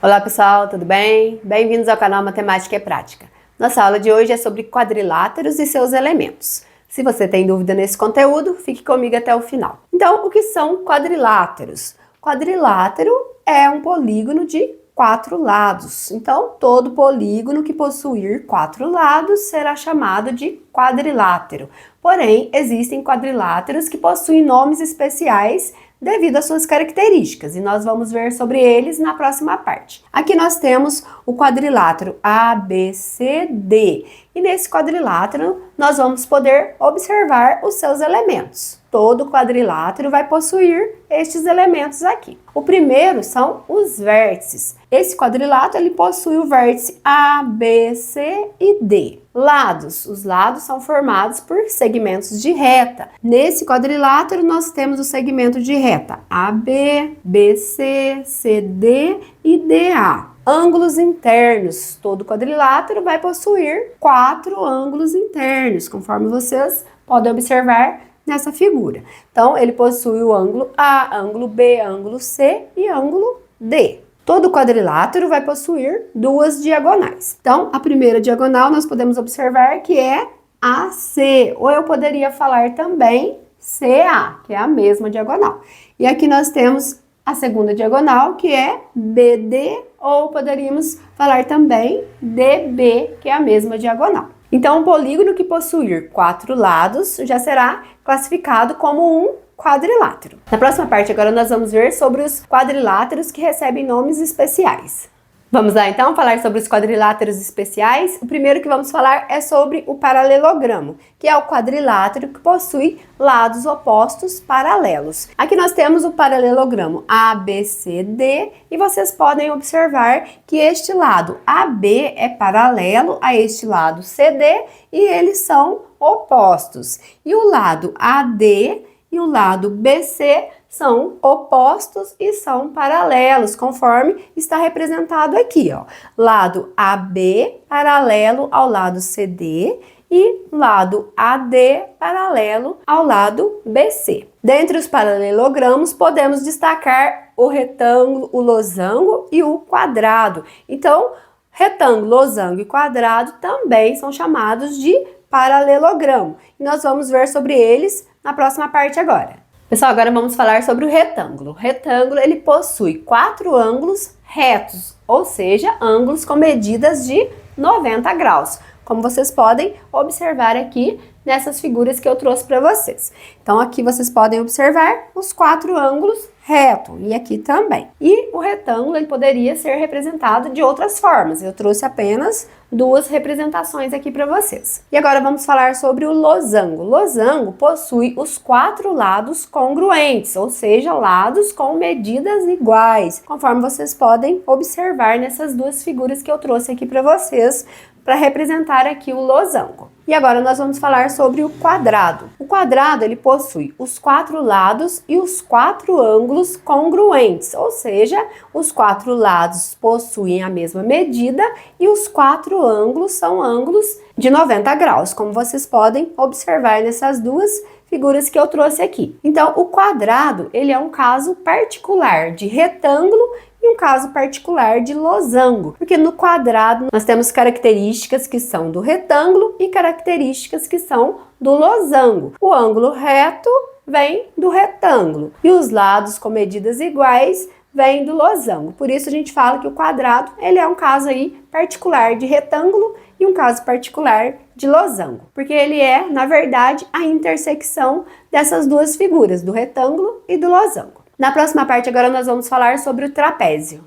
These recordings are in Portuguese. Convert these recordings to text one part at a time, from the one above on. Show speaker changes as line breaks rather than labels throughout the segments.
Olá pessoal, tudo bem? Bem-vindos ao canal Matemática é Prática. Nossa aula de hoje é sobre quadriláteros e seus elementos. Se você tem dúvida nesse conteúdo, fique comigo até o final. Então, o que são quadriláteros? Quadrilátero é um polígono de 4 lados. Então, todo polígono que possuir 4 lados será chamado de quadrilátero. Porém, existem quadriláteros que possuem nomes especiais devido às suas características, e nós vamos ver sobre eles na próxima parte. Aqui nós temos o quadrilátero ABCD, e nesse quadrilátero nós vamos poder observar os seus elementos. Todo quadrilátero vai possuir estes elementos aqui. O primeiro são os vértices. Esse quadrilátero ele possui o vértice A, B, C e D. Lados. Os lados são formados por segmentos de reta. Nesse quadrilátero nós temos o segmento de reta AB, BC, CD e DA. Ângulos internos. Todo quadrilátero vai possuir 4 ângulos internos, conforme vocês podem observar nessa figura. Então, ele possui o ângulo A, ângulo B, ângulo C e ângulo D. Todo quadrilátero vai possuir 2 diagonais. Então, a primeira diagonal nós podemos observar que é AC, ou eu poderia falar também CA, que é a mesma diagonal. E aqui nós temos a segunda diagonal, que é BD, ou poderíamos falar também DB, que é a mesma diagonal. Então, um polígono que possuir 4 lados já será classificado como um quadrilátero. Na próxima parte, agora nós vamos ver sobre os quadriláteros que recebem nomes especiais. Vamos lá, então, falar sobre os quadriláteros especiais. O primeiro que vamos falar é sobre o paralelogramo, que é o quadrilátero que possui lados opostos paralelos. Aqui nós temos o paralelogramo ABCD e vocês podem observar que este lado AB é paralelo a este lado CD e eles são opostos. E o lado AD e o lado BC são opostos e são paralelos, conforme está representado aqui, ó. Lado AB paralelo ao lado CD e lado AD paralelo ao lado BC. Dentre os paralelogramos, podemos destacar o retângulo, o losango e o quadrado. Então, retângulo, losango e quadrado também são chamados de paralelogramo. E nós vamos ver sobre eles na próxima parte agora. Pessoal, agora vamos falar sobre o retângulo. O retângulo, ele possui 4 ângulos retos, ou seja, ângulos com medidas de 90 graus, como vocês podem observar aqui nessas figuras que eu trouxe para vocês. Então, aqui vocês podem observar os 4 ângulos retos, e aqui também. E o retângulo, ele poderia ser representado de outras formas. Eu trouxe apenas 2 representações aqui para vocês. E agora vamos falar sobre o losango. O losango possui os 4 lados congruentes, ou seja, lados com medidas iguais, conforme vocês podem observar nessas 2 figuras que eu trouxe aqui para vocês, para representar aqui o losango. E agora nós vamos falar sobre o quadrado. O quadrado, ele possui os 4 lados e os 4 ângulos congruentes, ou seja, os 4 lados possuem a mesma medida e os 4 ângulos são ângulos de 90 graus, como vocês podem observar nessas 2 figuras que eu trouxe aqui. Então, o quadrado, ele é um caso particular de retângulo e um caso particular de losango, porque no quadrado nós temos características que são do retângulo e características que são do losango. O ângulo reto vem do retângulo e os lados com medidas iguais vêm do losango. Por isso a gente fala que o quadrado, ele é um caso aí particular de retângulo e um caso particular de losango, porque ele é, na verdade, a intersecção dessas 2 figuras, do retângulo e do losango. Na próxima parte, agora nós vamos falar sobre o trapézio.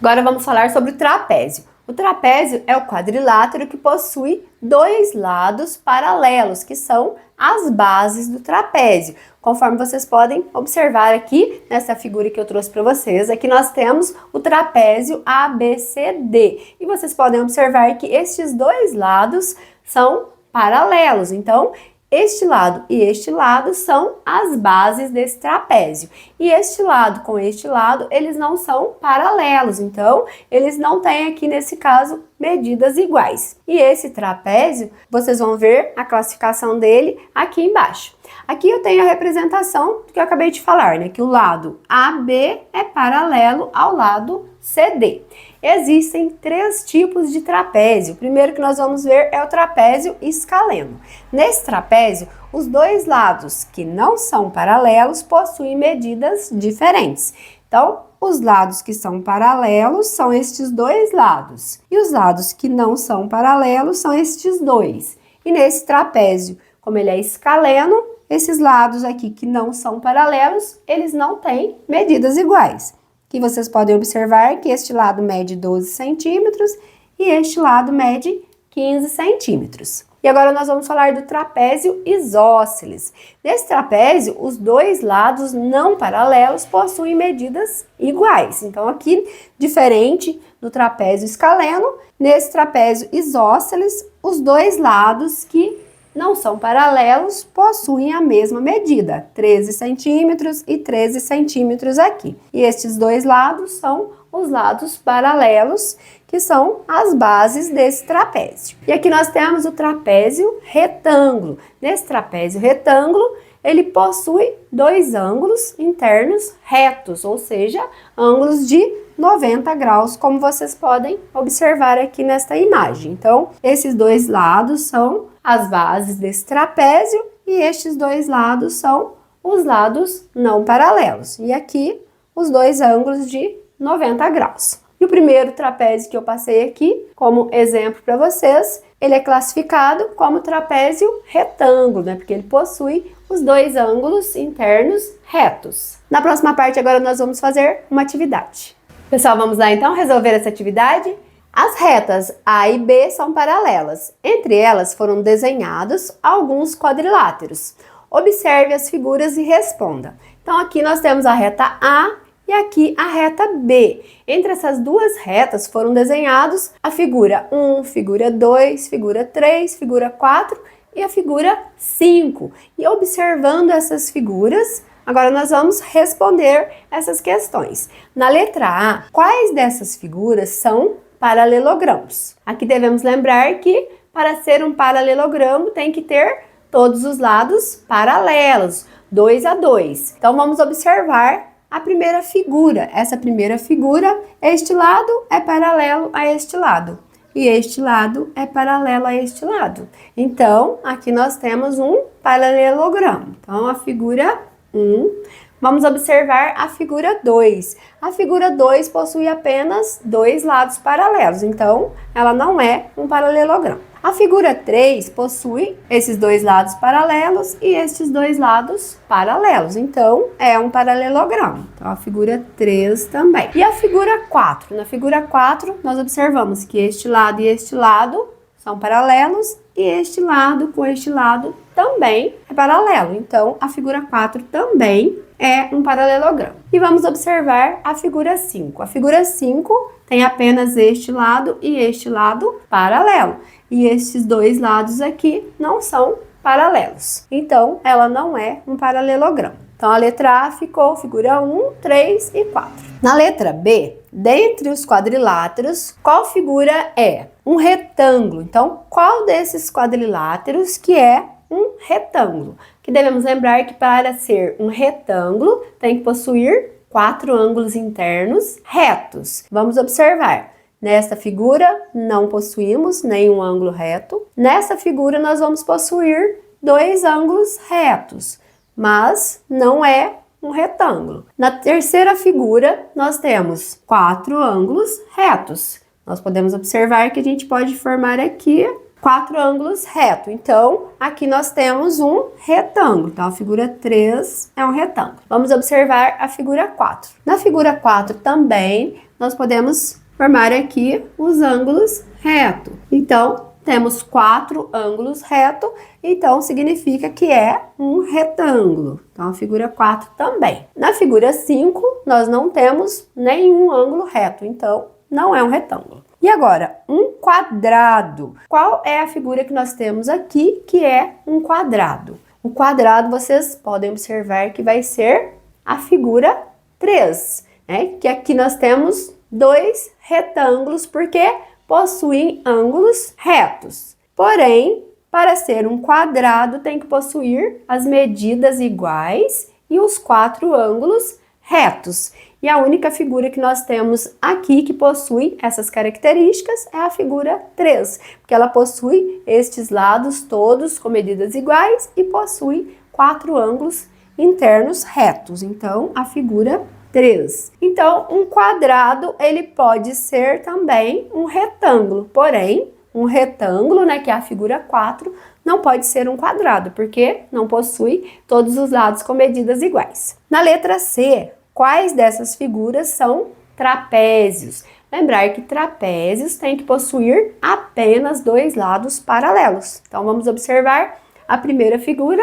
Agora vamos falar sobre o trapézio. O trapézio é o quadrilátero que possui 2 lados paralelos, que são as bases do trapézio. Conforme vocês podem observar aqui, nessa figura que eu trouxe para vocês, aqui nós temos o trapézio ABCD. E vocês podem observar que estes 2 lados são paralelos. Então, este lado e este lado são as bases desse trapézio. E este lado com este lado, eles não são paralelos. Então, eles não têm aqui, nesse caso, medidas iguais. E esse trapézio, vocês vão ver a classificação dele aqui embaixo. Aqui eu tenho a representação do que eu acabei de falar, né? Que o lado AB é paralelo ao lado CD. Existem 3 tipos de trapézio. O primeiro que nós vamos ver é o trapézio escaleno. Nesse trapézio, os 2 lados que não são paralelos possuem medidas diferentes. Então, os lados que são paralelos são estes 2 lados. E os lados que não são paralelos são estes 2. E nesse trapézio, como ele é escaleno, esses lados aqui que não são paralelos, eles não têm medidas iguais. Que vocês podem observar que este lado mede 12 centímetros e este lado mede 15 centímetros. E agora nós vamos falar do trapézio isósceles. Nesse trapézio, os 2 lados não paralelos possuem medidas iguais. Então aqui, diferente do trapézio escaleno, nesse trapézio isósceles, os 2 lados que não são paralelos possuem a mesma medida, 13 centímetros e 13 centímetros aqui. E estes 2 lados são os lados paralelos, que são as bases desse trapézio. E aqui nós temos o trapézio retângulo. Nesse trapézio retângulo, ele possui 2 ângulos internos retos, ou seja, ângulos de 90 graus, como vocês podem observar aqui nesta imagem. Então, esses 2 lados são as bases desse trapézio e estes 2 lados são os lados não paralelos. E aqui, os 2 ângulos de 90 graus. E o primeiro trapézio que eu passei aqui, como exemplo para vocês, ele é classificado como trapézio retângulo, né? Porque ele possui os 2 ângulos internos retos. Na próxima parte, agora nós vamos fazer uma atividade. Pessoal, vamos lá então resolver essa atividade? As retas A e B são paralelas. Entre elas foram desenhados alguns quadriláteros. Observe as figuras e responda. Então aqui nós temos a reta A e aqui a reta B. Entre essas 2 retas foram desenhados a figura 1, figura 2, figura 3, figura 4 e a figura 5. E observando essas figuras, agora nós vamos responder essas questões. Na letra A, quais dessas figuras são paralelogramos? Aqui devemos lembrar que para ser um paralelogramo tem que ter todos os lados paralelos, 2 a 2. Então vamos observar a primeira figura. Essa primeira figura, este lado é paralelo a este lado. E este lado é paralelo a este lado. Então, aqui nós temos um paralelogramo. Então, a figura 1. Vamos observar a figura 2. A figura 2 possui apenas 2 lados paralelos. Então, ela não é um paralelogramo. A figura 3 possui esses 2 lados paralelos e estes 2 lados paralelos. Então, é um paralelogramo. Então, a figura 3 também. E a figura 4? Na figura 4, nós observamos que este lado e este lado são paralelos e este lado com este lado também é paralelo. Então, a figura 4 também é um paralelogramo. E vamos observar a figura 5. A figura 5 tem apenas este lado e este lado paralelo. E estes 2 lados aqui não são paralelos. Então, ela não é um paralelogramo. Então, a letra A ficou figura 1, 3 e 4. Na letra B, dentre os quadriláteros, qual figura é? Um retângulo. Então, qual desses quadriláteros que é um retângulo? Que devemos lembrar que para ser um retângulo tem que possuir 4 ângulos internos retos. Vamos observar. Nesta figura não possuímos nenhum ângulo reto. Nessa figura nós vamos possuir 2 ângulos retos, mas não é um retângulo. Na terceira figura nós temos 4 ângulos retos. Nós podemos observar que a gente pode formar aqui 4 ângulos retos. Então, aqui nós temos um retângulo. Então, a figura 3 é um retângulo. Vamos observar a figura 4. Na figura 4 também, nós podemos formar aqui os ângulos retos. Então, temos 4 ângulos retos, então significa que é um retângulo. Então, a figura 4 também. Na figura 5, nós não temos nenhum ângulo reto, então não é um retângulo. E agora, um quadrado. Qual é a figura que nós temos aqui que é um quadrado? O quadrado, vocês podem observar que vai ser a figura 3, né? Que aqui nós temos 2 retângulos porque possuem ângulos retos. Porém, para ser um quadrado, tem que possuir as medidas iguais e os 4 ângulos retos. E a única figura que nós temos aqui que possui essas características é a figura 3, porque ela possui estes lados todos com medidas iguais e possui 4 ângulos internos retos. Então, a figura 3. Então, um quadrado, ele pode ser também um retângulo, porém, um retângulo, né, que é a figura 4, não pode ser um quadrado, porque não possui todos os lados com medidas iguais. Na letra C, quais dessas figuras são trapézios? Lembrar que trapézios têm que possuir apenas 2 lados paralelos. Então, vamos observar a primeira figura.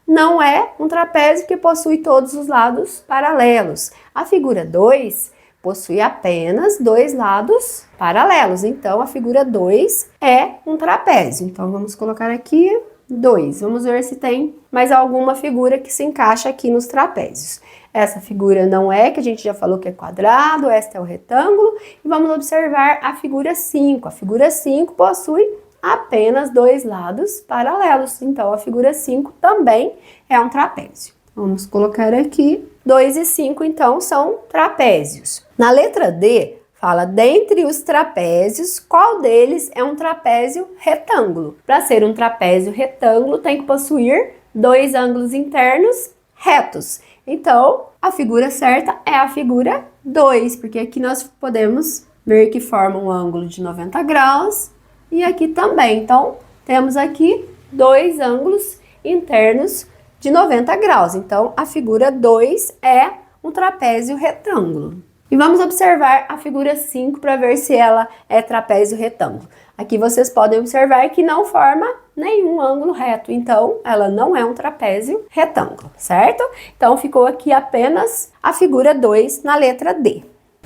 Não é um trapézio que possui todos os lados paralelos. A figura 2 possui apenas 2 lados paralelos. Então, a figura 2 é um trapézio. Então, vamos colocar aqui 2. Vamos ver se tem mais alguma figura que se encaixa aqui nos trapézios. Essa figura não é, que a gente já falou que é quadrado, esta é o retângulo. E vamos observar a figura 5. A figura 5 possui apenas 2 lados paralelos. Então, a figura 5 também é um trapézio. Vamos colocar aqui 2 e 5, então, são trapézios. Na letra D, fala, dentre os trapézios, qual deles é um trapézio retângulo? Para ser um trapézio retângulo, tem que possuir 2 ângulos internos retos. Então, a figura certa é a figura 2, porque aqui nós podemos ver que forma um ângulo de 90 graus e aqui também. Então, temos aqui 2 ângulos internos de 90 graus. Então, a figura 2 é um trapézio retângulo. E vamos observar a figura 5 para ver se ela é trapézio retângulo. Aqui vocês podem observar que não forma nenhum ângulo reto, então ela não é um trapézio retângulo, certo? Então ficou aqui apenas a figura 2 na letra D.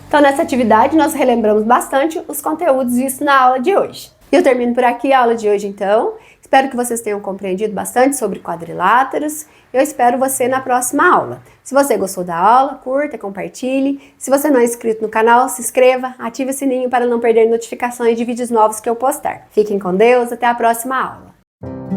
Então nessa atividade nós relembramos bastante os conteúdos vistos na aula de hoje. Eu termino por aqui a aula de hoje então. Espero que vocês tenham compreendido bastante sobre quadriláteros. Eu espero você na próxima aula. Se você gostou da aula, curta, compartilhe. Se você não é inscrito no canal, se inscreva, ative o sininho para não perder notificações de vídeos novos que eu postar. Fiquem com Deus, até a próxima aula.